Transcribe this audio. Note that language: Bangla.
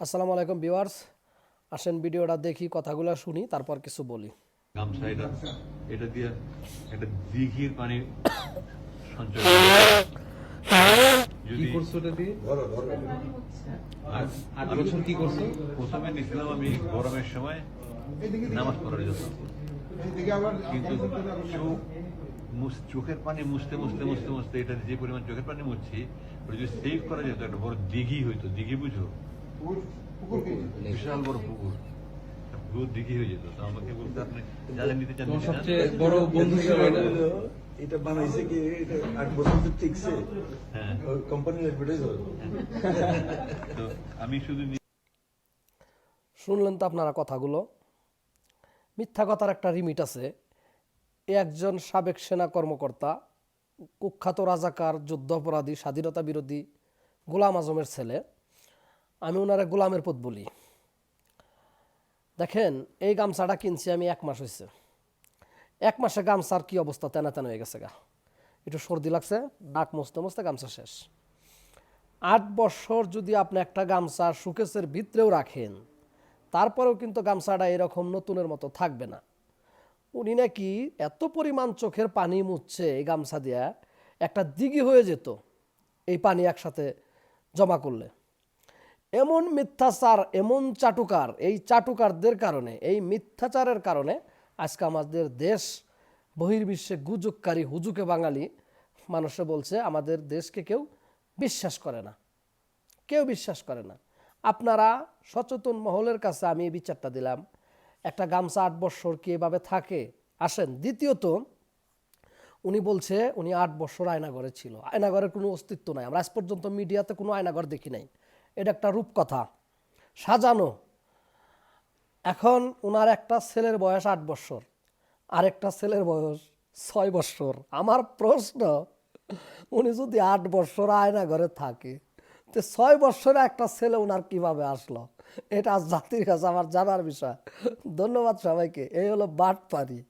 আসসালামু আলাইকুম ভিউয়ার্স, আসেন ভিডিওটা দেখি, কথাগুলো শুনি, তারপর কিছু বলি। গামছা এটা দিয়ে একটা দিঘির পানি সঞ্চয় কি যদি করছো ওটা দিয়ে? আর 8 বছর কি করছো? প্রথমে নিয়েছিলাম আমি গরমের সময় নামাজ পড়ার জন্য, কিন্তু চোখের পানি মুছতে মুছতে মুছতে মুছতে এটা যে পরিমাণ চোখের পানি মুছছি ওটা যদি সেভ করা যেত একটা বড় দিঘি হইতো। দিঘি বুঝো? বিশাল বড় পুকুর, পুরো দিঘি হয়ে যেত। তো আমাকে বলতে আপনি যারা নিতে চান তোমার নিতে চান। সবচেয়ে বড় বন্ধু ছিল এটা? এটা বানাইছে কি? এটা 8 বছর তো টিকছে। হ্যাঁ, কোম্পানির অ্যাডভার্টাইজ হয়। তো আমি শুধু শুনলেন তো আপনারা কথাগুলো। মিথ্যা কথার একটা রিমিট আছে। এ একজন সাবেক সেনা কর্মকর্তা, কুখ্যাত রাজাকার, যুদ্ধাপরাধী, স্বাধীনতা বিরোধী গোলাম আজমের ছেলে। আমি ওনারে গোলামের পথ বলি। দেখেন, এই গামছাটা কিনছি আমি 1 মাস হয়েছে। 1 মাসে গামছার কি অবস্থা, তেনা তেনা হয়ে গেছে গা। একটু সর্দি লাগছে, নাক মুছতে মুছতে গামছা শেষ। 8 বছর যদি আপনি একটা গামছা সুকেসের ভিতরেও রাখেন, তারপরেও কিন্তু গামছাটা এরকম নতুনের মতো থাকবে না। উনি নাকি এত পরিমাণ চোখের পানি মুছছে এই গামছা দিয়া, একটা দিঘি হয়ে যেত এই পানি একসাথে জমা করলে। এমন মিথ্যাচার, এমন চাটুকার, এই চাটুকারদের কারণে, এই মিথ্যাচারের কারণে আজকে আমাদের দেশ বহির্বিশ্বে গুজবকারী হুজুকে বাঙালি মানুষে বলছে আমাদের দেশকে কেউ বিশ্বাস করে না, কেউ বিশ্বাস করে না। আপনারা সচেতন মহলের কাছে আমি এই বিচারটা দিলাম, একটা গামছা 8 বছর কি এভাবে থাকে? আসেন, দ্বিতীয়ত উনি বলছে উনি 8 বছর আয়নাঘরে ছিল। আয়নাঘরের কোনো অস্তিত্ব নাই, আমরা আজ পর্যন্ত মিডিয়াতে কোনো আয়নাঘর দেখি নাই। এটা একটা রূপকথা, সাজানো। এখন ওনার একটা ছেলের বয়স 8 বছর, আরেকটা ছেলের বয়স 6 বছর। আমার প্রশ্ন, উনি যদি 8 বছর আয়নাঘরে থাকে, তো 6 বছরে একটা ছেলে ওনার কিভাবে আসলো? এটা জাতির কাছে আমার জানার বিষয়। ধন্যবাদ সবাইকে। এই হলো বাটপারি।